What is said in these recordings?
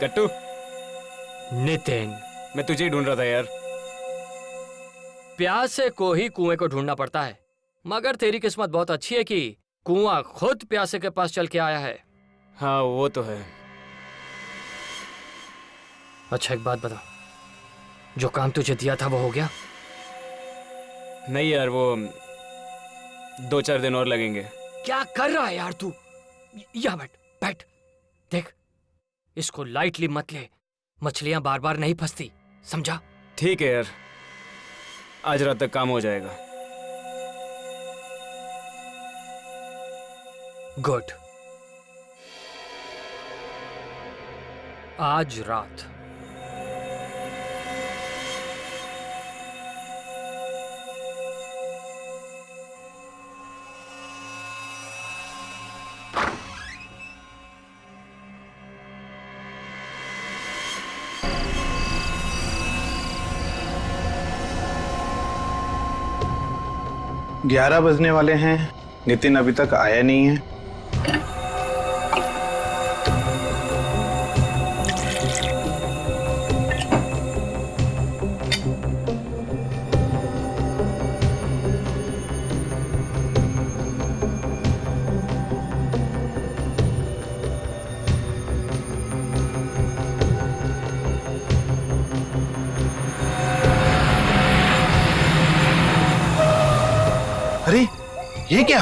गट्टू, नितिन, मैं तुझे ही ढूंढ रहा था यार। प्यासे को ही कुएं को ढूंढना पड़ता है, मगर तेरी किस्मत बहुत अच्छी है कि कुआं खुद प्यासे के पास चल के आया है। हाँ वो तो है। अच्छा एक बात बता, जो काम तुझे दिया था वो हो गया? नहीं यार, वो 2-4 दिन और लगेंगे। क्या कर रहा है यार तू? यहाँ बैठ बैठ। देख, इसको लाइटली मत ले, मछलियां बार बार नहीं फंसती, समझा? ठीक है यार, आज रात तक काम हो जाएगा। गुड। आज रात ग्यारह बजने वाले हैं, नितिन अभी तक आया नहीं है। अरे ये क्या?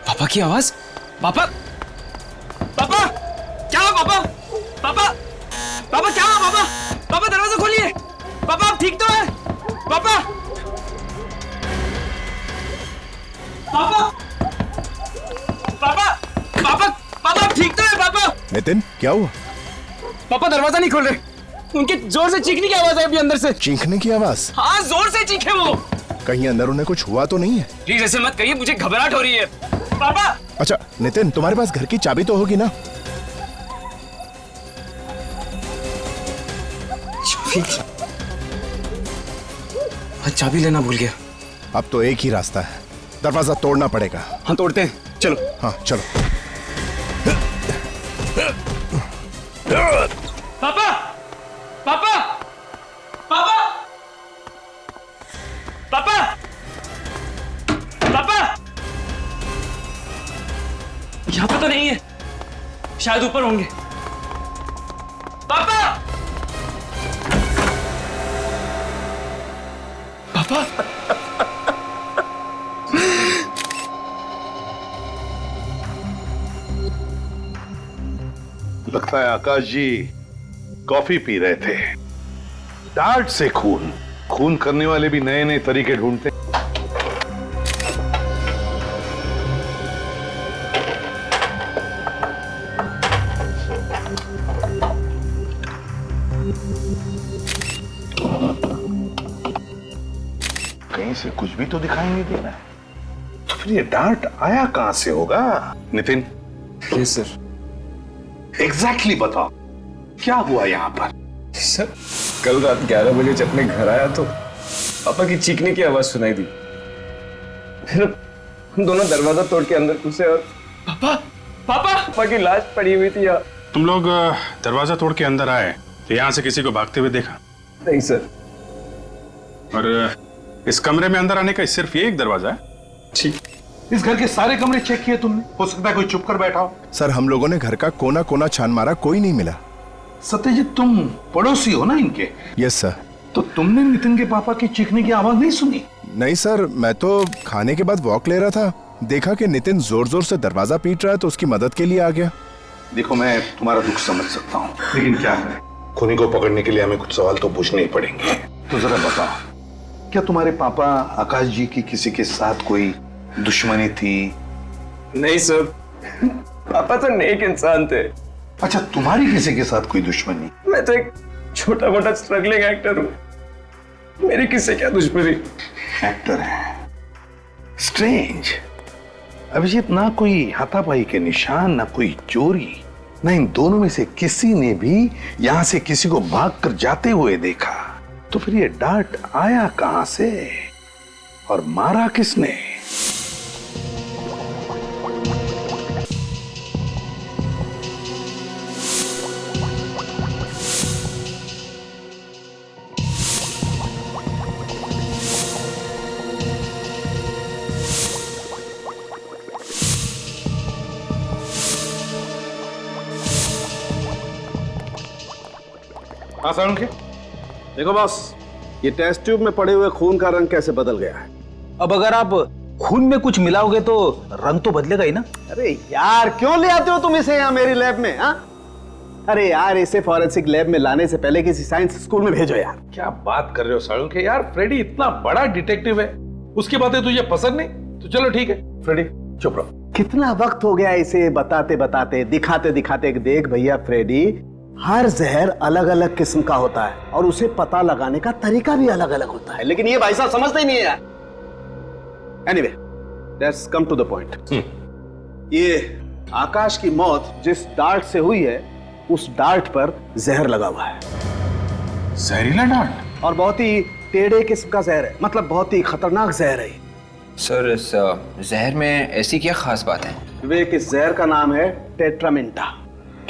पापा की आवाज। पापा, पापा, क्या हुआ पापा? पापा, पापा क्या हुआ पापा? पापा दरवाजा खोलिए। पापा आप ठीक तो है? पापा, पापा, पापा, पापा, पापा आप ठीक तो है पापा? नितिन क्या हुआ? पापा दरवाजा नहीं खोल रहे, उनके जोर से चीखने की आवाज है अभी अंदर से। चीखने की आवाज? हाँ जोर से चीखे वो। कहीं अंदर उन्हें कुछ हुआ तो नहीं है? प्लीज ऐसे मत कहिए, मुझे घबराहट हो रही है। पापा। अच्छा नितिन, तुम्हारे पास घर की चाबी तो होगी ना? चाबी लेना भूल गया। अब तो एक ही रास्ता है, दरवाजा तोड़ना पड़ेगा। हाँ तोड़ते हैं, चलो। हाँ चलो। पापा, पापा, पापा, पापा, पापा, यहाँ पे तो नहीं है, शायद ऊपर होंगे। पापा, पापा, लगता है आकाश जी कॉफी पी रहे थे। डार्ट से खून खून करने वाले भी नए नए तरीके ढूंढते। कहीं से कुछ भी तो दिखाई नहीं दे रहा है, तो फिर ये डार्ट आया कहां से होगा? नितिन। Yes sir. एग्जैक्टली बताओ क्या हुआ यहाँ पर? सर कल रात 11 बजे जब मैं घर आया तो पापा की चीखने की आवाज सुनाई दी। फिर हम दोनों दरवाजा तोड़ के अंदर घुसे और पापा, पापा, पापा की लाश पड़ी हुई थी यहाँ। तुम लोग दरवाजा तोड़ के अंदर आए तो यहाँ से किसी को भागते हुए देखा? नहीं सर। और इस कमरे में अंदर आने का सिर्फ ये एक दरवाजा है? ठीक। इस घर के सारे कमरे चेक किए तुमने? हो सकता है कोई चुप कर बैठा हो। सर हम लोगों ने घर का कोना कोना छान मारा, कोई नहीं मिला। सत्यजीत तुम पड़ोसी हो ना इनके? Yes sir. तो तुमने नितिन के पापा की चीखने की आवाज नहीं सुनी? नहीं सर, मैं तो खाने के बाद वॉक ले रहा था, देखा कि नितिन जोर जोर से दरवाजा पीट रहा है तो उसकी मदद के लिए आ गया। देखो मैं तुम्हारा दुख समझ सकता हूँ, लेकिन क्या करें, खूनी को पकड़ने के लिए हमें कुछ सवाल तो पूछने ही पड़ेंगे। तो जरा बताओ, क्या तुम्हारे पापा आकाश जी की किसी के साथ कोई दुश्मनी थी? नहीं सर, पापा तो नेक इंसान थे। अच्छा, तुम्हारी किसी के साथ कोई दुश्मनी? मैं तो एक छोटा मोटा स्ट्रगलिंग एक्टर हूँ, मेरी किससे क्या दुश्मनी? एक्टर है? स्ट्रेंज। अभिजीत, ना कोई हाथापाई के निशान, ना कोई चोरी, न इन दोनों में से किसी ने भी यहां से किसी को भागकर जाते हुए देखा, तो फिर ये डांट आया कहां से और मारा किसने? हाँ के देखो बॉस, ये टेस्ट ट्यूब में पड़े हुए खून का रंग कैसे बदल गया है। अब अगर आप खून में कुछ मिलाओगे तो रंग तो बदलेगा ही ना। अरे यार, क्यों ले आते हो तुम इसे यहाँ मेरी लैब में? हाँ, अरे यार, इसे फॉरेंसिक लैब में लाने से पहले किसी साइंस स्कूल में भेजो यार। क्या बात कर रहे हो सालू के? यार फ्रेडी इतना बड़ा डिटेक्टिव है, उसकी बातें तुझे पसंद नहीं? तो चलो ठीक है फ्रेडी, चुप रहो। कितना वक्त हो गया इसे बताते बताते, दिखाते दिखाते। देख भैया फ्रेडी, हर जहर अलग अलग किस्म का होता है और उसे पता लगाने का तरीका भी अलग अलग होता है, लेकिन ये भाई साहब समझते ही नहीं है यार। Anyway, let's come to the point. ये आकाश की मौत जिस डार्ट से हुई है, उस डार्ट पर जहर लगा हुआ है। जहरीला डांट? और बहुत ही टेढ़े किस्म का जहर है, मतलब बहुत ही खतरनाक जहर है। सर, इस जहर में ऐसी क्या खास बात है? विवेक, इस जहर का नाम है टेट्रामेंटा।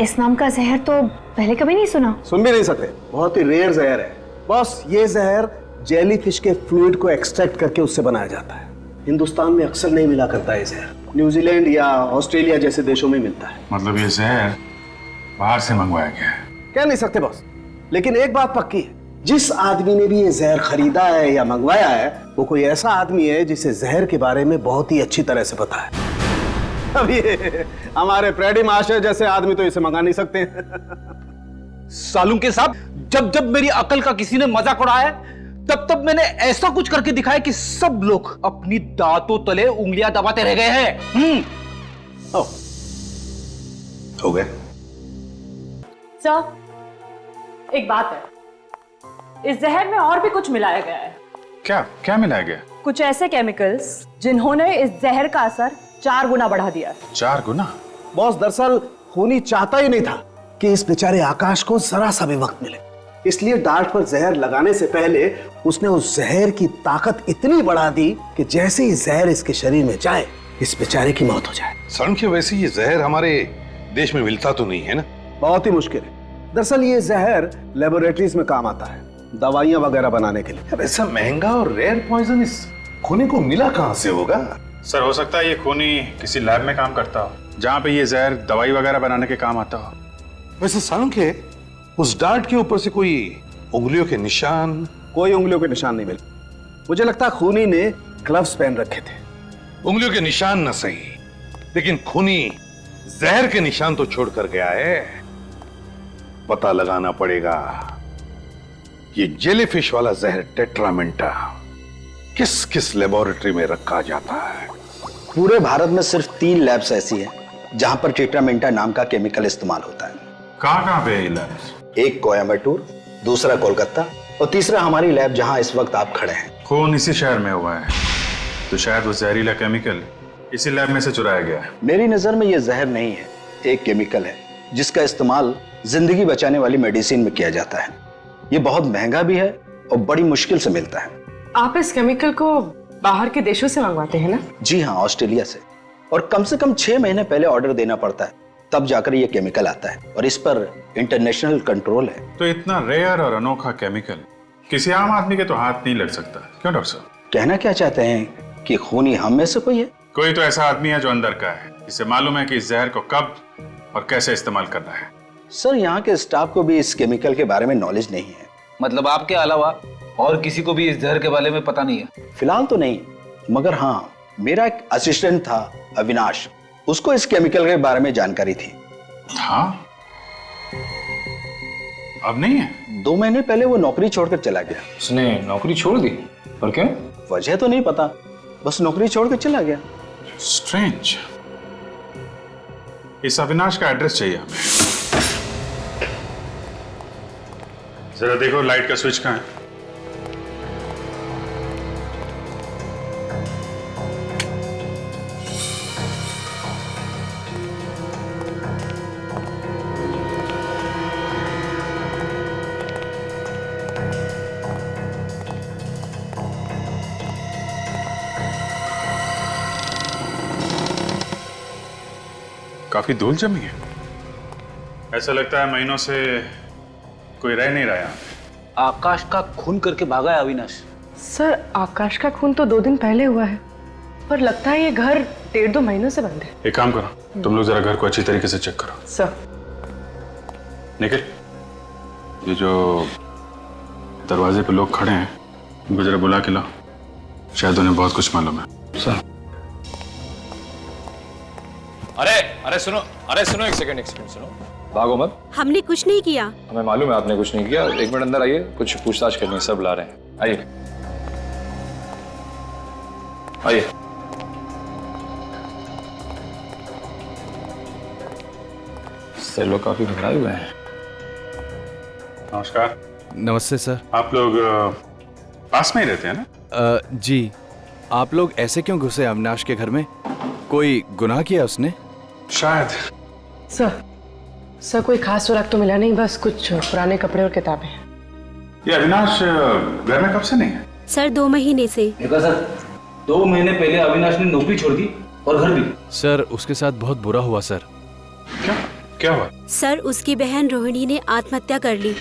इस नाम का जहर तो पहले कभी नहीं सुना। सुन भी नहीं सकते, बहुत ही रेयर जहर है बॉस। ये जहर जेलीफिश के फ्लूइड को एक्सट्रैक्ट करके उससे बनाया जाता है। हिंदुस्तान में अक्सर नहीं मिला करता है जहर, न्यूजीलैंड या ऑस्ट्रेलिया जैसे देशों में मिलता है। मतलब ये जहर बाहर से मंगवाया गया है? कह नहीं सकते बॉस, लेकिन एक बात पक्की है, जिस आदमी ने भी ये जहर खरीदा है या मंगवाया है, वो कोई ऐसा आदमी है जिसे जहर के बारे में बहुत ही अच्छी तरह से पता है। अब ये हमारे फ्रेडी मास्टर जैसे आदमी तो इसे मंगा नहीं सकते। सालुंके साहब, जब जब मेरी अकल का किसी ने मजाक उड़ाया, तब तब मैंने ऐसा कुछ करके दिखाया कि सब लोग अपनी दांतों तले उंगलियां दबाते रह गए हैं। हो गए? सर, एक बात है, इस जहर में और भी कुछ मिलाया गया है। क्या क्या मिलाया गया? कुछ ऐसे केमिकल्स जिन्होंने इस जहर का असर 4 गुना बढ़ा दिया। 4 गुना? बॉस, दरअसल खूनी चाहता ही नहीं था कि इस बेचारे आकाश को जरा सा भी वक्त मिले, इसलिए डार्ट पर जहर लगाने से पहले उसने उस जहर की ताकत इतनी बढ़ा दी कि जैसे ही जहर इसके शरीर में जाए, इस बेचारे की मौत हो जाए। सरण के वैसे ये जहर हमारे देश में मिलता तो नहीं है ना? बहुत ही मुश्किल है। दरअसल ये जहर लेबोरेटरीज में काम आता है, दवाइयां वगैरह बनाने के लिए। अब ऐसा महंगा और रेयर पॉइजन इस खूनी को मिला कहां से होगा? सर, हो सकता है ये खूनी किसी लैब में काम करता हो, जहाँ पे ये जहर दवाई वगैरह बनाने के काम आता हो। वैसे सालू के उस डार्ट के ऊपर से कोई उंगलियों के निशान? कोई उंगलियों के निशान नहीं मिले। मुझे लगता है खूनी ने ग्लव्स पहन रखे थे। उंगलियों के निशान न सही, लेकिन खूनी जहर के निशान तो छोड़ कर गया है। पता लगाना पड़ेगा ये जेलीफिश वाला जहर टेट्रामेंटा किस किस लेबोरेटरी में रखा जाता है। पूरे भारत में सिर्फ 3 लैब्स ऐसी हैं जहां पर टेट्रामेंटा नाम का केमिकल इस्तेमाल होता है। कहाँ पे है ये लैब? एक कोयम्बटूर, दूसरा कोलकाता और तीसरा हमारी लैब जहां इस वक्त आप खड़े हैं। खून इसी शहर में हुआ है, तो शायद वो जहरीला केमिकल इसी लैब में से चुराया गया है। मेरी नजर में ये जहर नहीं है, एक केमिकल है जिसका इस्तेमाल जिंदगी बचाने वाली मेडिसिन में किया जाता है। ये बहुत महंगा भी है और बड़ी मुश्किल से मिलता है। आप इस केमिकल को बाहर के देशों से मंगवाते हैं ना? जी हाँ, ऑस्ट्रेलिया से। और कम से कम 6 महीने पहले ऑर्डर देना पड़ता है, तब जाकर ये केमिकल आता है और इस पर इंटरनेशनल कंट्रोल है। तो इतना रेयर और अनोखा केमिकल किसी आम आदमी के तो हाथ नहीं लग सकता, क्यों डॉक्टर साहब? कहना क्या चाहते हैं कि खूनी हम में से कोई है? कोई तो ऐसा आदमी है जो अंदर का है, जिसे मालूम है कि इस जहर को कब और कैसे इस्तेमाल करना है। सर, यहाँ के स्टाफ को भी इस केमिकल के बारे में नॉलेज नहीं है। मतलब आपके अलावा और किसी को भी इस जहर के बारे में पता नहीं है? फिलहाल तो नहीं, मगर हाँ, मेरा एक असिस्टेंट था अविनाश, उसको इस केमिकल के बारे में जानकारी थी। हाँ, अब नहीं है? 2 महीने पहले वो नौकरी छोड़कर चला गया। उसने नौकरी छोड़ दी? और क्यों? वजह तो नहीं पता, बस नौकरी छोड़कर चला गया। स्ट्रेंज। इस अविनाश का एड्रेस चाहिए हमें। जरा देखो लाइट का स्विच कहाँ है? काफी धूल जमी है। ऐसा लगता है महीनों से कोई रह नहीं रहा यहाँ पे। आकाश का खून करके भागा है अविनाश। सर आकाश का खून तो 2 दिन पहले हुआ है, पर लगता है ये घर 1.5-2 महीनों से बंद है। एक काम करो, तुम लोग जरा घर को अच्छी तरीके से चेक करो। सर। निखिल, ये जो दरवाजे पे लोग खड़े हैं उनको जरा बुला के लाओ, शायद उन्हें बहुत कुछ मालूम है। सर। अरे सुनो, एक सेकंड सुनो। भागो मत। हमने कुछ नहीं किया। हमें मालूम है आपने कुछ नहीं किया। 1 मिनट अंदर आइए, कुछ पूछताछ करनी है, सर बुला रहे हैं। आइए। सर लोग काफी घबराए हुए हैं। नमस्कार। नमस्ते सर। आप लोग पास में ही रहते हैं ना? जी। आप लोग ऐसे क्यों घुसे अविनाश के घर में? कोई गुनाह किया उसने? शायद। सर कोई खास सुराग तो मिला नहीं, बस कुछ पुराने कपड़े और किताबें। ये अविनाश घर में कब से नहीं है? सर 2 महीने से। देखा सर, 2 महीने पहले अविनाश ने नौकरी छोड़ दी और घर भी। सर उसके साथ बहुत बुरा हुआ सर। क्या हुआ? सर उसकी बहन रोहिणी ने आत्महत्या कर ली।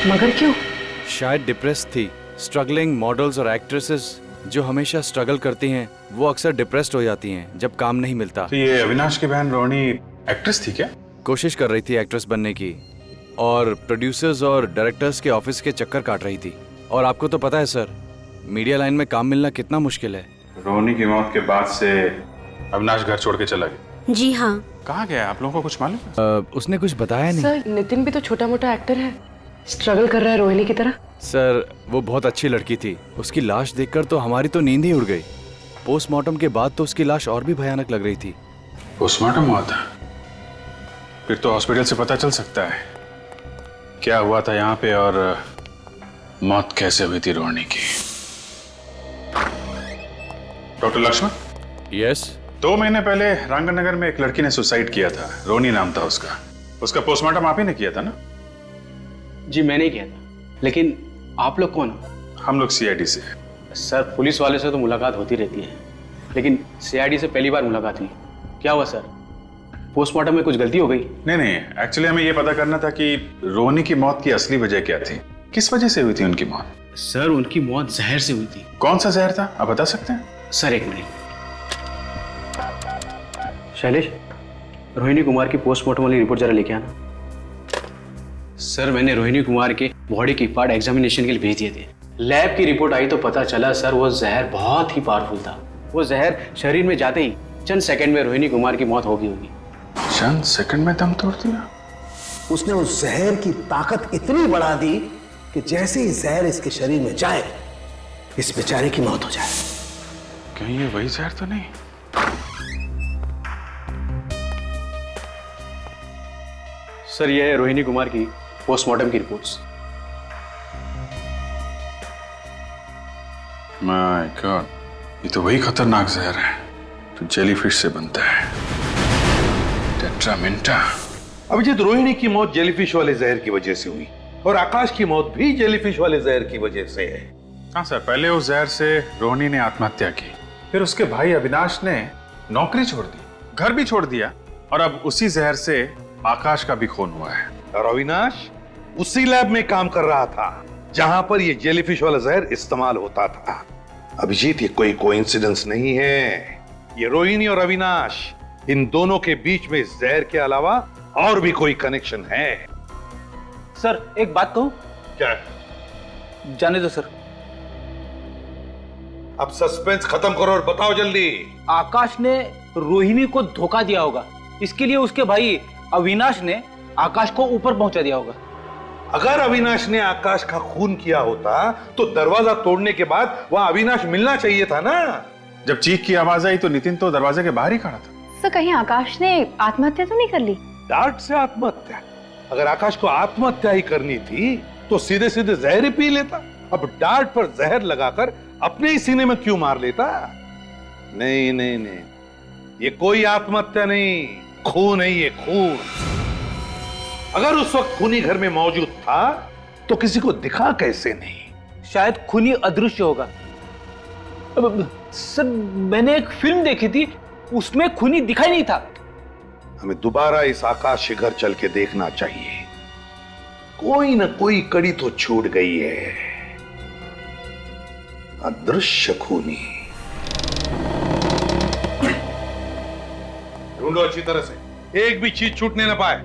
मगर क्यों? शायद डिप्रेस थी। स्ट्रगलिंग मॉडल्स और एक्ट्रेसेस जो हमेशा स्ट्रगल करती हैं वो अक्सर डिप्रेस्ड हो जाती हैं जब काम नहीं मिलता। तो ये अविनाश की बहन रोहिणी एक्ट्रेस थी क्या? कोशिश कर रही थी एक्ट्रेस बनने की और प्रोड्यूसर्स और डायरेक्टर्स के ऑफिस के चक्कर काट रही थी। और आपको तो पता है सर, मीडिया लाइन में काम मिलना कितना मुश्किल है। रोहिणी की मौत के बाद से अविनाश घर छोड़ के चला गया। जी हाँ। कहाँ गया? आप लोगों को कुछ मालूम है? उसने कुछ बताया नहीं। सर नितिन भी तो छोटा मोटा एक्टर है, स्ट्रगल कर रहा है रोहिणी की तरह। सर वो बहुत अच्छी लड़की थी। उसकी लाश देखकर तो हमारी तो नींद ही उड़ गई। पोस्टमार्टम के बाद तो उसकी लाश और भी भयानक लग रही थी। पोस्टमार्टम हुआ था? फिर तो हॉस्पिटल से पता चल सकता है क्या हुआ था यहाँ पे और मौत कैसे हुई थी रोहिणी की। डॉक्टर लक्ष्मण। यस। 2 महीने पहले रांगन नगर में एक लड़की ने सुसाइड किया था, रोहिणी नाम था उसका। उसका पोस्टमार्टम आप ही ने किया था ना? जी मैंने किया था, लेकिन आप लोग कौन हो? हम लोग सीआईडी से। सर पुलिस वाले से तो मुलाकात होती रहती है, लेकिन सीआईडी से पहली बार मुलाकात हुई। क्या हुआ सर? पोस्टमार्टम में कुछ गलती हो गई? नहीं, एक्चुअली हमें यह पता करना था कि रोहिणी की मौत की असली वजह क्या थी। किस वजह से हुई थी उनकी मौत? सर उनकी मौत जहर से हुई थी। कौन सा जहर था, आप बता सकते हैं? सर 1 मिनट। शैलेश, रोहिणी कुमार की पोस्टमार्टम वाली रिपोर्ट जरा लेके आना। सर मैंने रोहिणी कुमार के बॉडी की पार्ट एग्जामिनेशन के लिए भेज दिए थे। लैब की रिपोर्ट आई तो पता चला सर वो जहर बहुत ही पावरफुल था। वो जहर शरीर में जाते ही चंद सेकंड में रोहिणी कुमार की मौत होगी। चंद सेकंड में दम तोड़ दिया? उसने उस जहर की ताकत इतनी बढ़ा दी कि जैसे ही जहर इसके शरीर में जाए इस बेचारे की मौत हो जाए। कहीं ये वही जहर तो नहीं? सर ये है रोहिणी कुमार की पोस्टमार्टम की रिपोर्ट्स। माय गॉड, ये तो वही खतरनाक जहर है जो जेलीफिश से बनता है, टेट्रामेंटा। अभिजीत, रोहिणी की मौत जेलीफिश वाले जहर की वजह से हुई और आकाश की मौत भी जेलीफिश वाले जहर की वजह से है। हाँ सर, पहले उस जहर से रोहिणी ने आत्महत्या की, फिर उसके भाई अविनाश ने नौकरी छोड़ दी, घर भी छोड़ दिया, और अब उसी जहर से आकाश का भी खून हुआ है। और अविनाश उसी लैब में काम कर रहा था जहां पर यह जेलीफिश वाला जहर इस्तेमाल होता था। अभिजीत, ये कोई कोइंसिडेंस नहीं है। ये रोहिणी और अविनाश, इन दोनों के बीच में इस जहर के अलावा और भी कोई कनेक्शन है। सर एक बात कहूं? क्या? जाने दो सर। अब सस्पेंस खत्म करो और बताओ जल्दी। आकाश ने रोहिणी को धोखा दिया होगा, इसके लिए उसके भाई अविनाश ने आकाश को ऊपर पहुंचा दिया होगा। अगर अविनाश ने आकाश का खून किया होता तो दरवाजा तोड़ने के बाद वहां अविनाश मिलना चाहिए था ना। जब चीख की आवाज आई तो नितिन तो दरवाजे के बाहर ही खड़ा था। सर कहीं आकाश ने आत्महत्या तो नहीं कर ली? डांट से आत्महत्या? अगर आकाश को आत्महत्या ही करनी थी तो सीधे सीधे जहर ही पी लेता। अब डांट पर जहर लगाकर अपने ही सीने में क्यों मार लेता? नहीं नहीं नहीं, ये कोई आत्महत्या नहीं, खून है ये, खून। अगर उस वक्त खूनी घर में मौजूद था तो किसी को दिखा कैसे नहीं? शायद खूनी अदृश्य होगा। सर मैंने एक फिल्म देखी थी, उसमें खूनी दिखाई नहीं था। हमें दोबारा इस आकाश के घर चल के देखना चाहिए। कोई न कोई कड़ी तो छूट गई है। अदृश्य खूनी। ढूंढो अच्छी तरह से, एक भी चीज छूटने न पाए।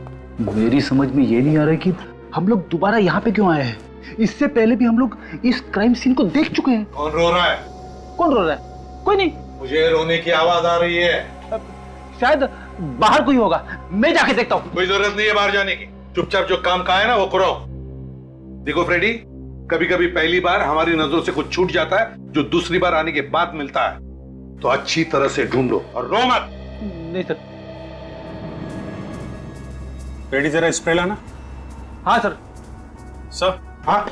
मेरी समझ में ये नहीं आ रहा कि हम लोग दोबारा यहाँ पे क्यों आए हैं। इससे पहले भी हम लोग इस क्राइम सीन को देख चुके हैं। कौन रो रहा है? कौन रो रहा है? कोई नहीं। मुझे रोने की आवाज आ रही है। शायद बाहर कोई होगा, मैं जाके देखता हूँ। कोई जरूरत नहीं है बाहर जाने की, चुपचाप जो काम का है ना वो करो। देखो फ्रेडी, कभी कभी पहली बार हमारी नजरों से कुछ छूट जाता है जो दूसरी बार आने के बाद मिलता है। तो अच्छी तरह से ढूंढो और रो मत। नहीं सर। रेडी, जरा स्प्रे लाना। हाँ सर। सर। हाँ,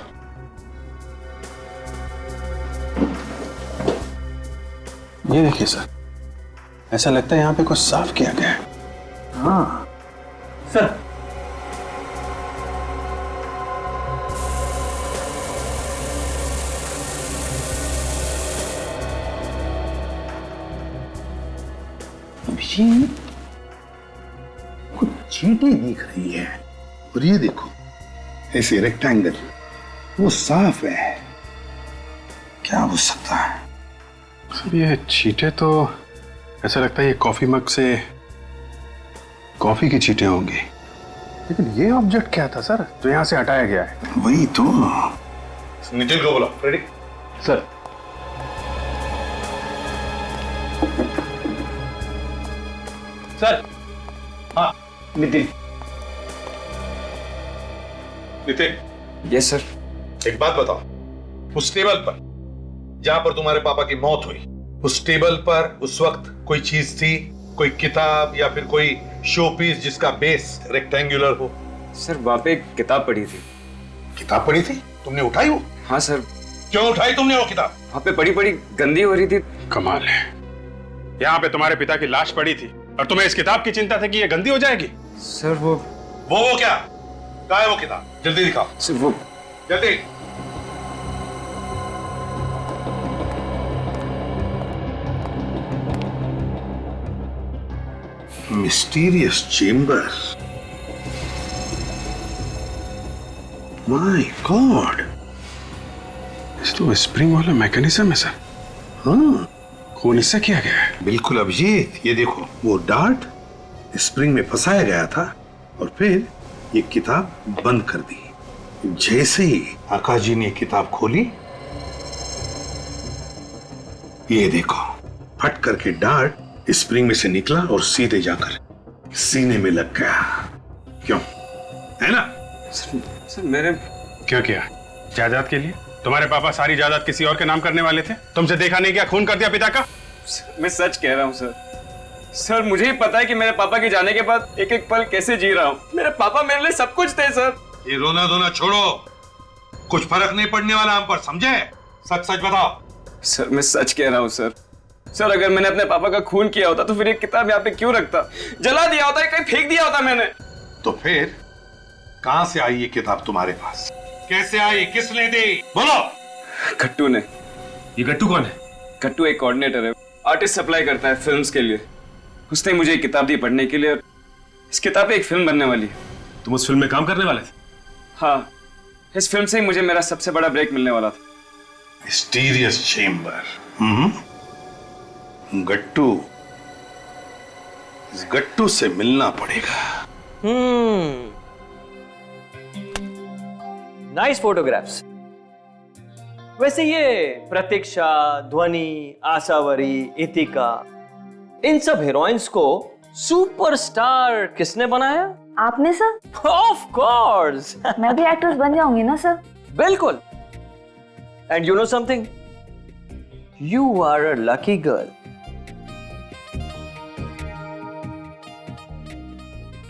ये देखिए सर, ऐसा लगता है यहाँ पे कुछ साफ किया गया है। हाँ सर। ये कुछ चींटें दिख रही है और ये देखो ऐसे रेक्टेंगल, वो साफ है। क्या हो सकता है? सर ये चींटे तो ऐसा लगता है ये कॉफी मग से कॉफी की चींटे होंगी। लेकिन ये ऑब्जेक्ट क्या था सर जो यहाँ से हटाया गया है? वही तो। नितिन को बोलो। Ready sir. सर। हाँ नितिन। नितिन। Yes sir. एक बात बताओ, उस टेबल पर जहां पर तुम्हारे पापा की मौत हुई, उस टेबल पर उस वक्त कोई चीज थी, कोई किताब या फिर कोई शो पीस जिसका बेस रेक्टेंगुलर हो? सर वहां पे एक किताब पड़ी थी। किताब पड़ी थी? तुमने उठाई वो? हाँ सर। क्यों उठाई तुमने वो किताब? वहां पे बड़ी बड़ी गंदी हो रही थी। कमाल है, यहाँ पे तुम्हारे पिता की लाश पड़ी थी और तुम्हें इस किताब की चिंता थी कि ये गंदी हो जाएगी। सर वो क्या? कहाँ है वो किताब? जल्दी दिखाओ। सर वो जल्दी। Mysterious chamber. माय गॉड, तो स्प्रिंग वाला मैकेनिज्म है सर। हाँ खून इससे किया गया है। बिल्कुल अभिजीत, ये देखो वो डार्ट स्प्रिंग में फंसाया गया था और फिर ये किताब बंद कर दी। जैसे ही आकाश जी ने किताब खोली, ये देखो फट करके डार्ट स्प्रिंग में से निकला और सीधे जाकर सीने में लग गया। क्यों? है ना? सर मेरे क्यों किया? जायदाद के लिए? तुम्हारे पापा सारी जायदाद किसी और के नाम करने वाले थे, तुमसे देखा नहीं क्या खून कर दिया पिता का? मैं सच कह रहा हूँ सर। सर मुझे ही पता है कि मेरे पापा के जाने के बाद एक एक पल कैसे जी रहा हूँ। मेरे पापा मेरे लिए सब कुछ थे सर। ये रोना धोना छोड़ो, कुछ फर्क नहीं पड़ने वाला हम पर, समझे? सच सच बताओ। सर मैं सच कह रहा हूँ सर। सर अगर मैंने अपने पापा का खून किया होता तो फिर ये किताब यहाँ पे क्यों रखता? जला दिया होता, कहीं फेंक दिया होता मैंने। तो फिर कहां से आई ये किताब तुम्हारे पास? कैसे आई? किसने दी? बोलो। गट्टू ने। ये गट्टू कौन है? गट्टू एक कोऑर्डिनेटर है, आर्टिस्ट सप्लाई करता है फिल्म्स के लिए। उसने मुझे एक किताब दी पढ़ने के लिए और इस किताब पे एक फिल्म बनने वाली है। तुम उस फिल्म में काम करने वाले थे? हाँ, इस फिल्म से ही मुझे मेरा सबसे बड़ा ब्रेक मिलने वाला था। Mysterious chamber. गट्टू, इस गट्टू से मिलना पड़ेगा। Nice photographs. वैसे ये प्रतीक्षा, ध्वनि, आशावरी, इतिका, इन सब हीरोइंस को सुपरस्टार किसने बनाया? आपने सर? Of course. मैं भी एक्ट्रेस बन जाऊंगी ना सर? बिल्कुल। And you know something, you are a lucky girl.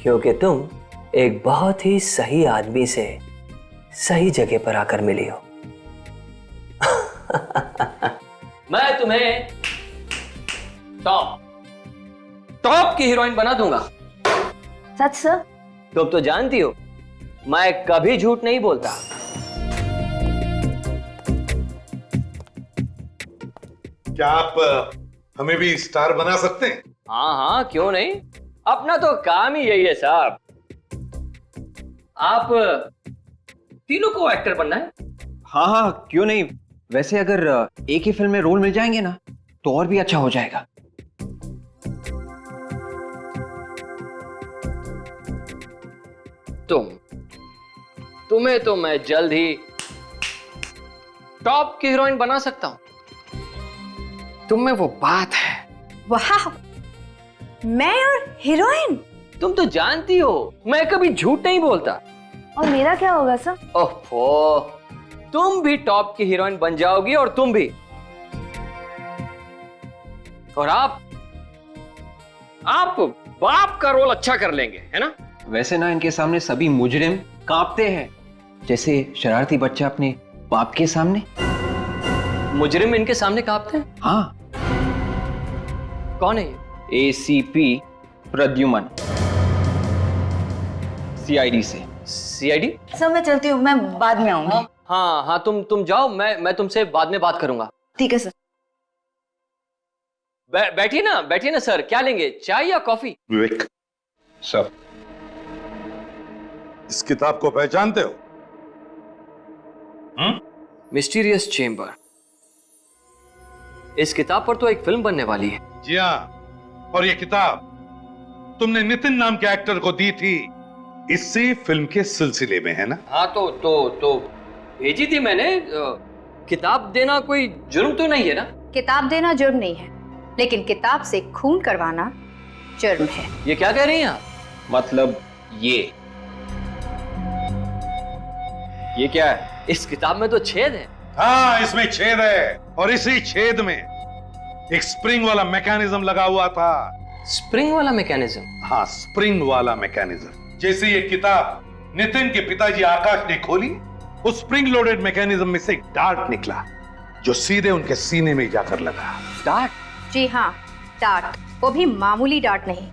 क्योंकि तुम एक बहुत ही सही आदमी से सही जगह पर आकर मिली हो। मैं तुम्हें टॉप की हीरोइन बना दूंगा। सच सर? तुम तो जानती हो मैं कभी झूठ नहीं बोलता। क्या आप हमें भी स्टार बना सकते हैं? हाँ हाँ, क्यों नहीं। अपना तो काम ही यही है साहब। आप तीनों को एक्टर बनना है? हाँ हाँ, क्यों नहीं। वैसे अगर एक ही फिल्म में रोल मिल जाएंगे ना तो और भी अच्छा हो जाएगा। तुम्हें तो मैं जल्द ही टॉप की हीरोइन बना सकता हूं। तुम में वो बात है। वाह, मैं और हीरोइन? तुम तो जानती हो मैं कभी झूठ नहीं बोलता। और मेरा क्या होगा सर? ओहो, तुम भी टॉप की हीरोइन बन जाओगी और तुम भी। और आप बाप का रोल अच्छा कर लेंगे, है ना? वैसे ना इनके सामने सभी मुजरिम कांपते हैं, जैसे शरारती बच्चा अपने बाप के सामने। मुजरिम इनके सामने कांपते हैं? हाँ। कौन है ये? एसीपी प्रद्युमन, सीआईडी से। सीआईडी? सर मैं चलती हूँ, मैं बाद में आऊंगी। हाँ, तुम जाओ, मैं तुमसे बाद में बात करूंगा। ठीक है सर। बैठिए ना सर। क्या लेंगे, चाय या कॉफी? विवेक सर, इस किताब को पहचानते हो? Mysterious chamber. इस किताब पर तो एक फिल्म बनने वाली है। जी हाँ, और ये किताब तुमने नितिन नाम के एक्टर को दी थी इसी फिल्म के सिलसिले में, है ना? हाँ, तो भेजी थी मैंने। किताब देना कोई जुर्म तो नहीं है ना? किताब देना जुर्म नहीं है, लेकिन किताब से खून करवाना जुर्म है। ये क्या कह रही हैं आप? मतलब ये क्या है? इस किताब में तो छेद है। हाँ, इसमें छेद है, और इसी छेद में एक स्प्रिंग वाला मैकेनिज्म लगा हुआ था। स्प्रिंग वाला मैकेनिज्म? हाँ, स्प्रिंग वाला मैकेनिज्म। जैसे ये किताब नितिन के पिताजी आकाश ने खोली, उस स्प्रिंग लोडेड मैकेनिज्म में से एक डार्ट निकला जो सीधे उनके सीने में जाकर लगा। डार्ट? जी हाँ, डार्ट। वो भी मामूली डार्ट नहीं,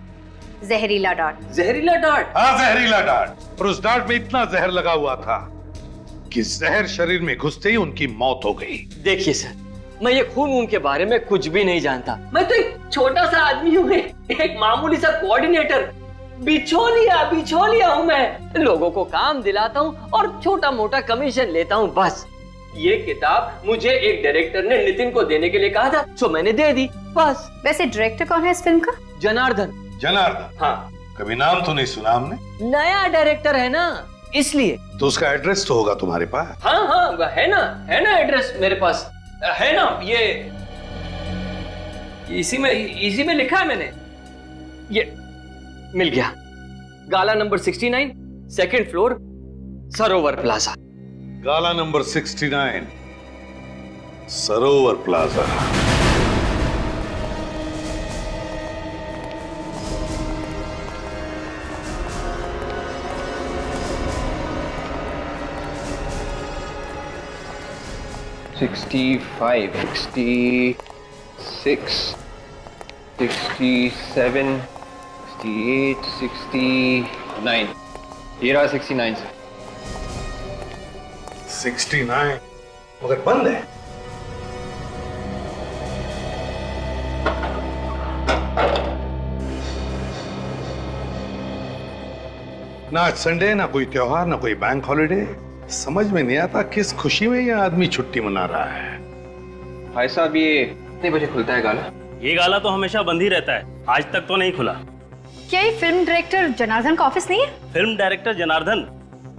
जहरीला डार्ट। जहरीला डार्ट? हाँ, जहरीला डार्ट। और उस डार्ट में इतना जहर लगा हुआ था कि जहर शरीर में घुसते ही उनकी मौत हो गई। देखिए सर, मैं ये खून के बारे में कुछ भी नहीं जानता। मैं तो एक छोटा सा आदमी हूँ, एक मामूली सा कोऑर्डिनेटर। बिछोलिया हूँ मैं। लोगों को काम दिलाता हूँ और छोटा मोटा कमीशन लेता हूँ, बस। ये किताब मुझे एक डायरेक्टर ने नितिन को देने के लिए कहा था, तो मैंने दे दी, बस। वैसे डायरेक्टर कौन है इस फिल्म का? जनार्दन। जनार्दन? हाँ। कभी नाम तो नहीं सुना हमने। नया डायरेक्टर है ना, इसलिए। तो उसका एड्रेस तो होगा तुम्हारे पास? हाँ, है ना एड्रेस मेरे पास है ना। ये इसी में लिखा है मैंने। ये मिल गया। गाला नंबर 69, सेकंड फ्लोर, सरोवर प्लाजा। गाला नंबर 69, सरोवर प्लाजा। $65, $66, $67, $68, $69। ये रहा 69 से। 69 मगर बंद है। ना आज संडे, ना कोई त्योहार, ना कोई बैंक हॉलिडे। समझ में नहीं आता किस खुशी में यह आदमी छुट्टी मना रहा है। भाई साहब, ये कितने बजे खुलता है गाला? ये गाला तो हमेशा बंद ही रहता है, आज तक तो नहीं खुला। क्या ये फिल्म डायरेक्टर जनार्दन का ऑफिस नहीं है? फिल्म डायरेक्टर जनार्दन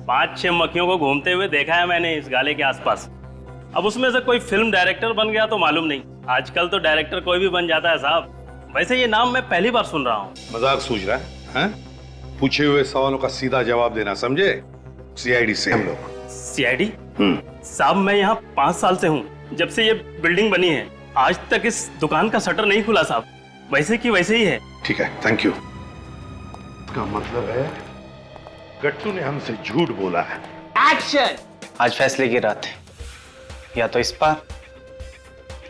5-6 मक्खियों को घूमते हुए देखा है मैंने इस गाले के आसपास। अब उसमें से कोई फिल्म डायरेक्टर बन गया तो मालूम नहीं। आजकल तो डायरेक्टर कोई भी बन जाता है साहब। वैसे ये नाम मैं पहली बार सुन रहा हूँ। मजाक सूझ रहा है? पूछे हुए सवालों का सीधा जवाब देना, समझे? सीआईडी से हम लोग। सीआईडी? साहब, मैं यहाँ 5 साल से हूँ, जब से ये बिल्डिंग बनी है। आज तक इस दुकान का शटर नहीं खुला साहब, वैसे की वैसे ही है। ठीक है, थैंक यू। का मतलब है गट्टू ने हमसे झूठ बोला है। एक्शन! आज फैसले की रात है, या तो इस पार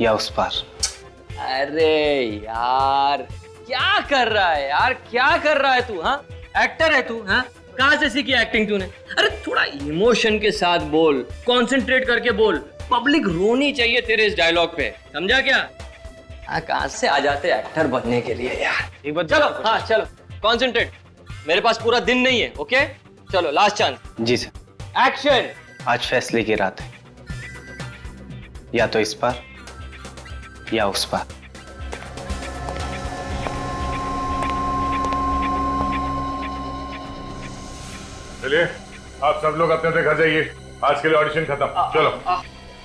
या उस पार। अरे यार, क्या कर रहा है यार, क्या कर रहा है तू? हाँ, एक्टर है तू? हाँ, कहाँ से सीखी एक्टिंग तूने? अरे थोड़ा इमोशन के साथ बोल, कंसंट्रेट करके बोल। पब्लिक रोनी चाहिए तेरे इस डायलॉग पे, समझा क्या? कहाँ से आ जाते एक्टर बनने के लिए यार। एक बार चलो, हाँ चलो, कॉन्सेंट्रेट। मेरे पास पूरा दिन नहीं है, ओके? चलो लास्ट चांस। जी सर। एक्शन। आज फैसले की रात है, या तो इस पार या उस पार। चलिए आप सब लोग अपने अपने घर जाइए, आज के लिए ऑडिशन खत्म। चलो।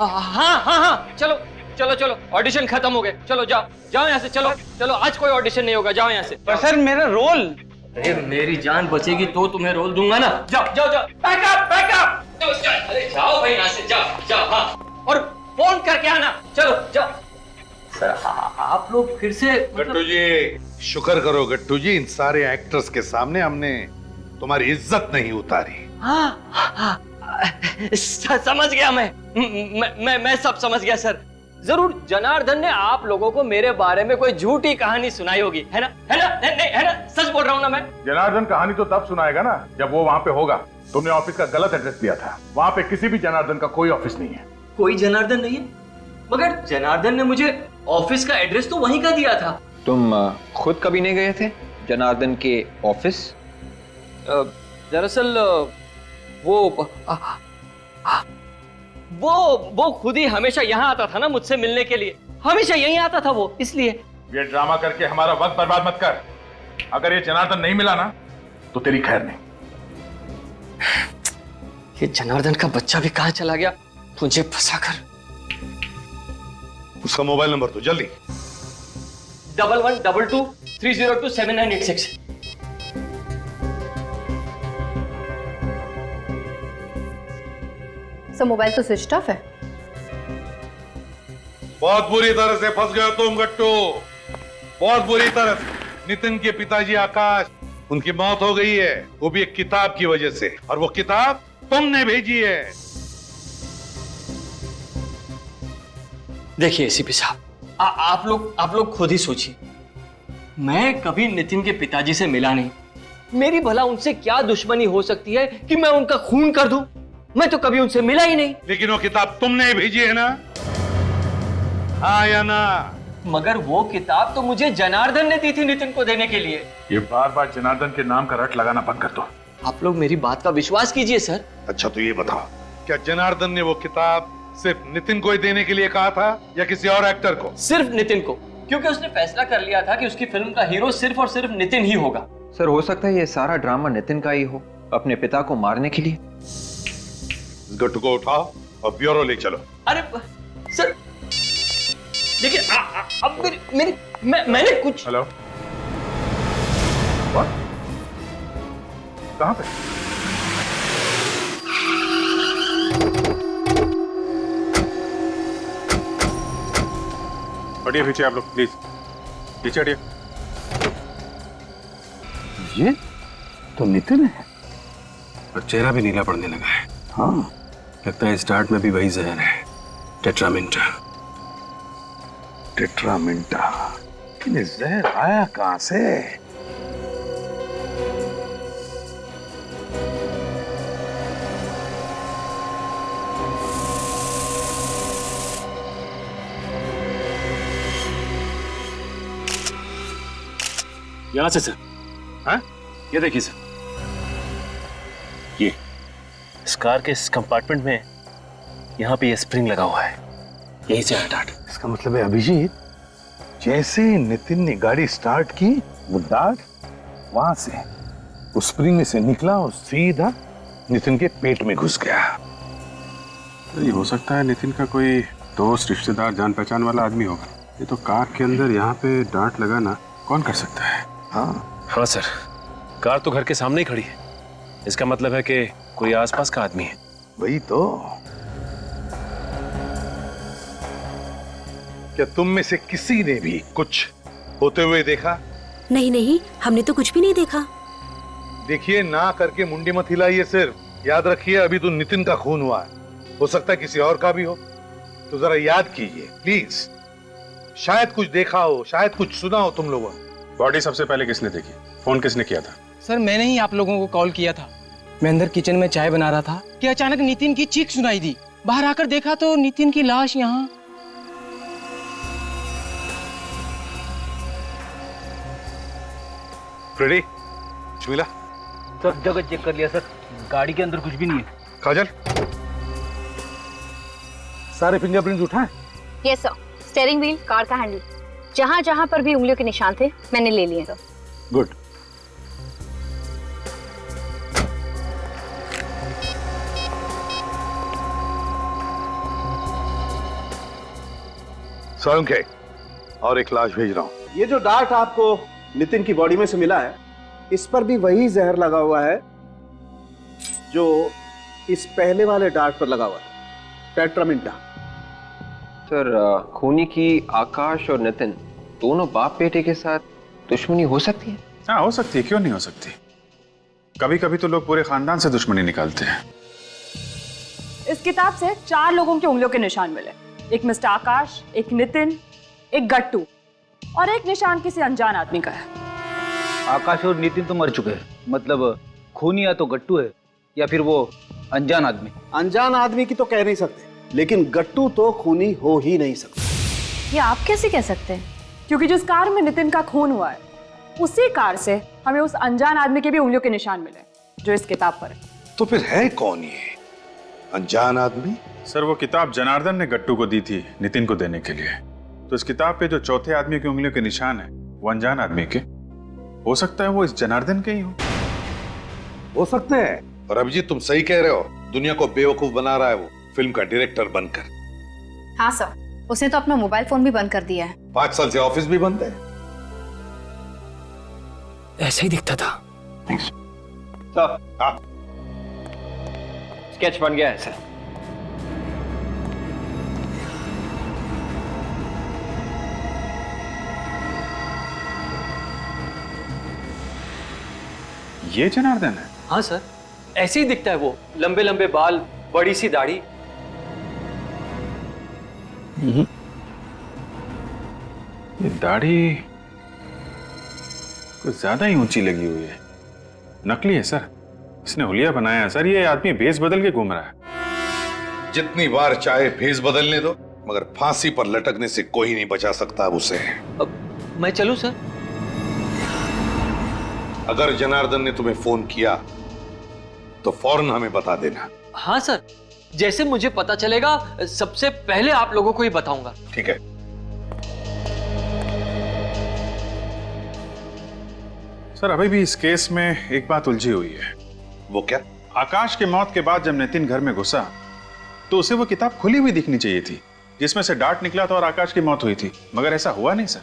हाँ, चलो चलो चलो, ऑडिशन खत्म हो गए, चलो जाओ जाओ यहाँ से, चलो चलो, आज कोई ऑडिशन नहीं होगा, जाओ यहाँ से। पर सर मेरा रोल। अरे मेरी जान बचेगी तो तुम्हें रोल दूंगा ना। जाओ जाओ जाओ, बैकअप बैकअप। अरे जाओ भाई यहाँ से, जाओ जाओ। हाँ, और फोन करके आना, चलो जाओ। सर आप लोग फिर से गट्टू जी, शुक्र करो गट्टू जी, इन सारे एक्टर्स के सामने हमने तुम्हारी इज्जत नहीं उतारी। हाँ, समझ गया मैं सब समझ गया सर। जरूर जनार्दन ने आप लोगों को मेरे बारे में कोई झूठी कहानी सुनाई होगी, है ना? नहीं है ना? सच बोल रहा हूँ ना मैं? जनार्दन कहानी तो तब सुनाएगा ना जब वो वहाँ पे होगा। तुमने ऑफिस का गलत एड्रेस दिया था, वहाँ पे किसी भी जनार्दन का कोई ऑफिस नहीं है। कोई जनार्दन नहीं है? मगर जनार्दन ने मुझे ऑफिस का एड्रेस तो वहीं का दिया था। तुम खुद कभी नहीं गए थे जनार्दन के ऑफिस? दरअसल वो खुद ही हमेशा यहाँ आता था ना मुझसे मिलने के लिए, हमेशा यहीं आता था वो, इसलिए। ये ड्रामा करके हमारा वक्त बर्बाद मत कर। अगर ये जनार्दन नहीं मिला ना तो तेरी खैर नहीं। ये जनार्दन का बच्चा भी कहाँ चला गया मुझे फंसा कर। उसका मोबाइल नंबर तो जल्दी। 1122-302-7986। सर मोबाइल तो स्विच ऑफ है। बहुत बुरी तरह से फंस गए तुम गट्टू, बहुत बुरी तरह से। नितिन के पिताजी आकाश, उनकी मौत हो गई है, वो भी एक किताब की वजह से, और वो किताब तुमने भेजी है। देखिए एसीपी साहब, आप लोग खुद ही सोचिए। मैं कभी नितिन के पिताजी से मिला नहीं, मेरी भला उनसे क्या दुश्मनी हो सकती है कि मैं उनका खून कर दूं? मैं तो कभी उनसे मिला ही नहीं। लेकिन वो किताब तुमने भेजी है ना? हाँ या ना? मगर वो किताब तो मुझे जनार्दन ने दी थी नितिन को देने के लिए। ये बार बार जनार्दन के नाम का रट लगाना बंद कर दो। आप लोग मेरी बात का विश्वास कीजिए सर। अच्छा तो ये बताओ, क्या जनार्दन ने वो किताब सिर्फ नितिन को ही देने के लिए कहा था या किसी और एक्टर को? सिर्फ नितिन को, क्योंकि उसने फैसला कर लिया था कि उसकी फिल्म का हीरो सिर्फ और सिर्फ नितिन ही होगा। सर हो सकता है ये सारा ड्रामा नितिन का ही हो, अपने पिता को मारने के लिए। इस गट्टू को उठाओ और ब्यूरो ले चलो। अरे सर लेकिन अब मैंने कुछ। हेलो, कहां पे? हटिए पीछे आप लोग, प्लीज पीछे हटिए। ये तो नितिन है। और चेहरा भी नीला पड़ने लगा है। हाँ, लगता है स्टार्ट में भी वही जहर है, टेट्रामिंटा। टेट्रामिंटा? लेकिन जहर आया कहां से? यहां से सर। हाँ, ये देखिए सर, ये इस कार के इस कंपार्टमेंट में यहाँ पे ये स्प्रिंग लगा हुआ है, यहीं से डार्ट। इसका मतलब है अभिजीत, जैसे नितिन ने गाड़ी स्टार्ट की, वो डार्ट वहां से उस स्प्रिंग में से निकला और सीधा नितिन के पेट में घुस गया। तो ये हो सकता है नितिन का कोई दोस्त, रिश्तेदार, जान पहचान वाला आदमी होगा। ये तो कार के अंदर यहाँ पे डार्ट लगाना कौन कर सकता है? हाँ सर, कार तो घर के सामने ही खड़ी है, इसका मतलब है कि कोई आसपास का आदमी है। वही तो। क्या तुम में से किसी ने भी कुछ होते हुए देखा? नहीं, हमने तो कुछ भी नहीं देखा। देखिए, ना करके मुंडी मत हिलाइए, सिर्फ याद रखिए अभी तो नितिन का खून हुआ है, हो सकता है किसी और का भी हो, तो जरा याद कीजिए प्लीज। शायद कुछ देखा हो, शायद कुछ सुना हो तुम लोगों ने। बॉडी सबसे पहले किसने देखी? फोन किसने किया था? सर मैंने ही आप लोगों को कॉल किया था। मैं अंदर किचन में चाय बना रहा था कि अचानक नितिन की चीख सुनाई दी। बाहर आकर देखा तो नितिन की लाश यहाँ। फ्रेडी, मिला? सब जगह चेक कर लिया सर, गाड़ी के अंदर कुछ भी नहीं है। काजल, सारे फिंगरप्रिंट्स उठाए? Yes sir, steering wheel, car का हैंडल, जहां जहां पर भी उंगलियों के निशान थे मैंने ले लिए सर। गुड। सोलंके, और एक लाश भेज रहा हूं। ये जो डार्ट आपको नितिन की बॉडी में से मिला है, इस पर भी वही जहर लगा हुआ है जो इस पहले वाले डार्ट पर लगा हुआ था, टेट्रामिंटा। सर, खूनी की आकाश और नितिन दोनों बाप बेटे के साथ दुश्मनी हो सकती है? हाँ, हो सकती है, क्यों नहीं हो सकती। कभी कभी तो लोग पूरे खानदान से दुश्मनी निकालते हैं। इस किताब से 4 लोगों की उंगलियों के निशान मिले, एक मिस्टर आकाश, एक नितिन, एक गट्टू और एक निशान किसी अनजान आदमी का है। आकाश और नितिन तो मर चुके हैं, मतलब खूनी या तो गट्टू है या फिर वो अनजान आदमी। अनजान आदमी की तो कह नहीं सकते, लेकिन गट्टू तो खूनी हो ही नहीं सकता। ये आप कैसे कह सकते हैं? क्योंकि जिस कार में नितिन का खून हुआ है, उसी कार से हमें उस अनजान आदमी के भी उंगलियों के निशान मिले जो इस किताब पर है। तो फिर है कौन ये अनजान आदमी? सर, वो किताब जनार्दन ने गट्टू को दी थी नितिन को देने के लिए। तो इस किताब पे जो चौथे आदमी की उंगलियों के निशान है वो अनजान आदमी के, हो सकता है वो इस जनार्दन के ही हो सकते हैं। और अभिजीत, तुम सही कह रहे हो, दुनिया को बेवकूफ बना रहा है वो फिल्म का डायरेक्टर बनकर। हाँ सर, उसने तो अपना मोबाइल फोन भी बंद कर दिया है। 5 साल से ऑफिस भी बंद है। ऐसा ही दिखता था। सर, हाँ, स्केच बन गया है सर। ये जनार्दन है? हाँ सर, ऐसे ही दिखता है वो, लंबे लंबे बाल, बड़ी सी दाढ़ी। ये दाढ़ी कुछ ज्यादा ही ऊंची लगी हुई है। नकली है सर, इसने हुलिया बनाया है सर। ये आदमी भेस बदल के घूम रहा है। जितनी बार चाहे भेस बदलने दो, मगर फांसी पर लटकने से कोई नहीं बचा सकता उसे। अब मैं चलूं सर? अगर जनार्दन ने तुम्हें फोन किया तो फौरन हमें बता देना। हाँ सर, जैसे मुझे पता चलेगा सबसे पहले आप लोगों को ही बताऊंगा। ठीक है। सर, अभी भी इस केस में एक बात उलझी हुई है। वो क्या? आकाश के मौत के बाद जब नितिन घर में घुसा तो उसे वो किताब खुली हुई दिखनी चाहिए थी जिसमें से डार्ट निकला था और आकाश की मौत हुई थी, मगर ऐसा हुआ नहीं सर।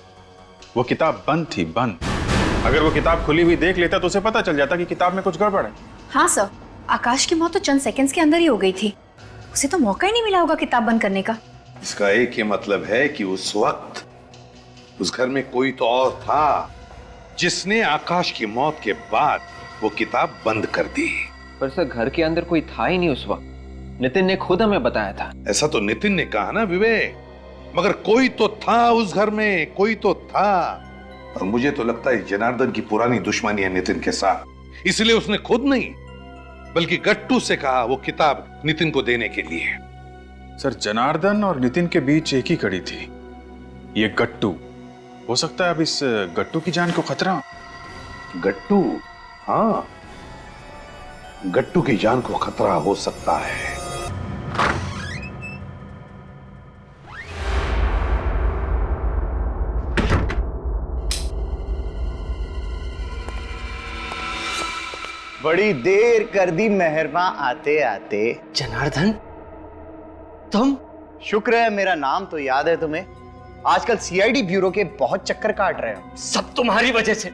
वो किताब बंद थी, बंद। अगर वो किताब खुली हुई देख लेता तो उसे पता चल जाता कि किताब में कुछ गड़बड़ है। हाँ सर, आकाश की मौत तो चंद सेकंड्स के अंदर ही हो गई थी, उसे तो मौका ही नहीं मिला होगा किताब बंद करने का। इसका एक ही मतलब है कि उस वक्त उस घर में कोई तो और था जिसने आकाश की मौत के बाद वो किताब बंद कर दी। पर सर, घर के अंदर कोई था ही नहीं उस वक्त, नितिन ने खुद हमें बताया था। ऐसा तो नितिन ने कहा ना विवेक, मगर कोई तो था उस घर में, कोई तो था। और मुझे तो लगता है जनार्दन की पुरानी दुश्मनी है नितिन के साथ, इसलिए उसने खुद नहीं बल्कि गट्टू से कहा वो किताब नितिन को देने के लिए। सर, जनार्दन और नितिन के बीच एक ही कड़ी थी, ये गट्टू। हो सकता है अब इस गट्टू की जान को खतरा हो। गट्टू? हाँ, गट्टू की जान को खतरा हो सकता है। बड़ी देर कर दी मेहरमा आते आते। जनार्दन, तुम? शुक्र है मेरा नाम तो याद है तुम्हें। आजकल सीआईडी ब्यूरो के बहुत चक्कर काट रहे हो। सब तुम्हारी वजह से।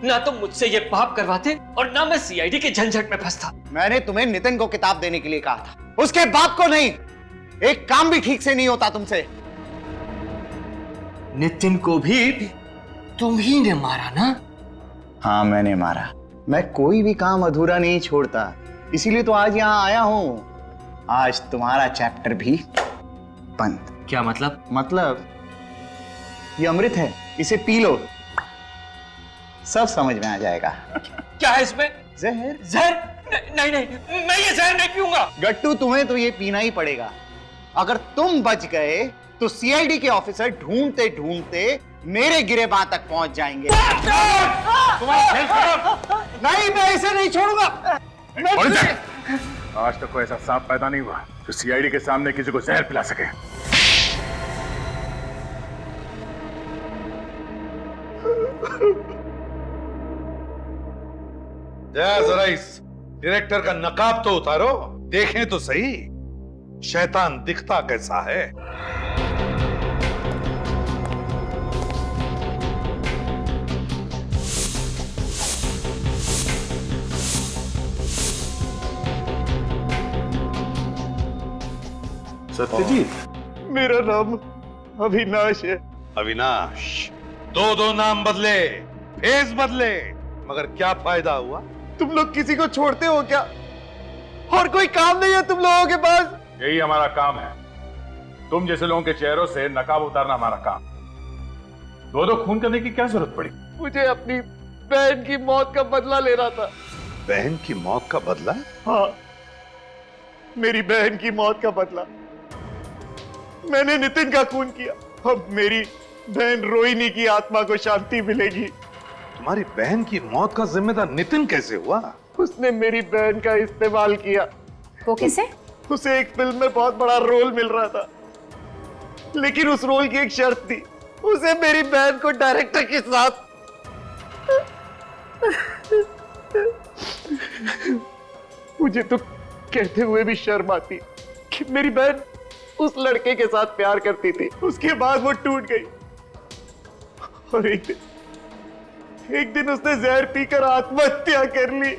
ना तुम मुझसे ये पाप करवाते और ना मैं सीआईडी के झंझट में फंसता। मैंने तुम्हें नितिन को किताब देने के लिए कहा था, उसके बाप को नहीं। एक काम भी ठीक से नहीं होता तुमसे। नितिन को भी तुम ही ने मारा ना? हाँ, मैंने मारा। मैं कोई भी काम अधूरा नहीं छोड़ता, इसीलिए तो आज यहाँ आया हूँ। आज तुम्हारा चैप्टर भी बंद। क्या मतलब? मतलब ये अमृत है, इसे पी लो, सब समझ में आ जाएगा। क्या है इसमें? जहर। जहर? नहीं नहीं, मैं ये जहर नहीं पीऊंगा। गट्टू, तुम्हें तो ये पीना ही पड़ेगा। अगर तुम बच गए तो सीआईडी के ऑफिसर ढूंढते ढूंढते मेरे गिरेबां तक पहुंच जाएंगे। नहीं, मैं इसे नहीं छोड़ूंगा। आज तक कोई ऐसा सांप पैदा नहीं हुआ जो सीआईडी के सामने किसी को जहर पिला सके। जरा इस डायरेक्टर का नकाब तो उतारो, देखें तो सही शैतान दिखता कैसा है। सत्यजीत, मेरा नाम अविनाश है। अविनाश, दो नाम बदले, फेस बदले, मगर क्या फायदा हुआ? तुम लोग किसी को छोड़ते हो क्या? और कोई काम नहीं है तुम लोगों के पास? यही हमारा काम है। तुम जैसे लोगों के चेहरों से नकाब उतारना हमारा काम। दो खून करने की क्या जरूरत पड़ी? मुझे अपनी बहन की मौत का बदला लेना था। बहन की मौत का बदला? हाँ, मेरी बहन की मौत का बदला। मैंने नितिन का खून किया। अब मेरी बहन रोहिणी की आत्मा को शांति मिलेगी। तुम्हारी बहन की मौत का जिम्मेदार नितिन कैसे हुआ? उसने मेरी बहन का इस्तेमाल किया। वो कैसे? उसे एक फिल्म में बहुत बड़ा रोल मिल रहा था, लेकिन उस रोल की एक शर्त थी, उसे मेरी बहन को डायरेक्टर के साथ। मुझे तो कहते हुए भी शर्म आती कि मेरी बहन उस लड़के के साथ प्यार करती थी। उसके बाद वो टूट गई और एक दिन उसने जहर पीकर आत्महत्या कर ली।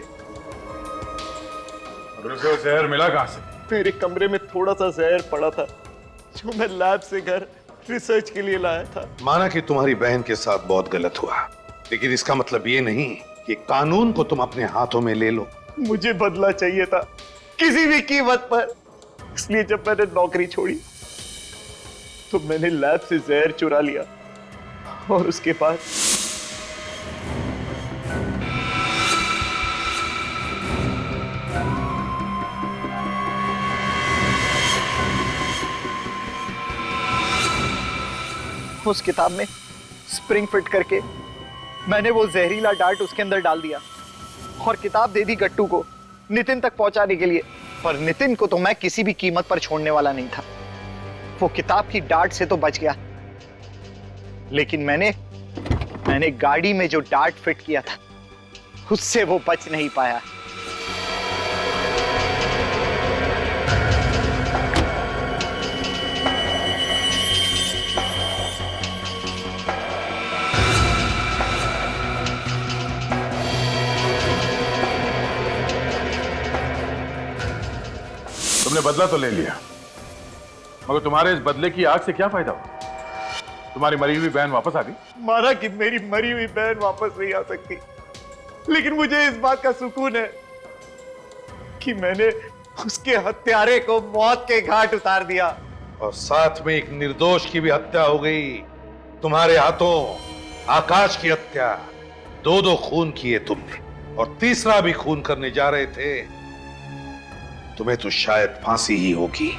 और उसे वो जहर मिला कहां से? मेरे कमरे में थोड़ा सा जहर पड़ा था जो मैं लैब से घर रिसर्च के लिए लाया था। माना कि तुम्हारी बहन के साथ बहुत गलत हुआ, लेकिन इसका मतलब ये नहीं कि कानून को तुम अपने हाथों में ले लो। मुझे बदला चाहिए था किसी भी कीमत पर, इसलिए जब मैंने नौकरी छोड़ी तो मैंने लैब से जहर चुरा लिया और उसके बाद उस किताब में स्प्रिंग फिट करके मैंने वो जहरीला डार्ट उसके अंदर डाल दिया और किताब दे दी गट्टू को नितिन तक पहुंचाने के लिए। पर नितिन को तो मैं किसी भी कीमत पर छोड़ने वाला नहीं था। वो किताब की डार्ट से तो बच गया, लेकिन मैंने गाड़ी में जो डार्ट फिट किया था उससे वो बच नहीं पाया। तुमने बदला तो ले लिया, मगर तुम्हारे इस बदले की आग से क्या फायदा हुआ? तुम्हारी मरी हुई बहन वापस आ गई। माना कि मेरी मरी हुई बहन वापस नहीं आ सकती, लेकिन मुझे इस बात का सुकून है कि मैंने उसके हत्यारे को मौत के घाट उतार दिया। और साथ में एक निर्दोष की भी हत्या हो गई तुम्हारे हाथों। आकाश की हत्या, दो खून किए तुमने, और तीसरा भी खून करने जा रहे थे। तुम्हें तो शायद फांसी ही होगी।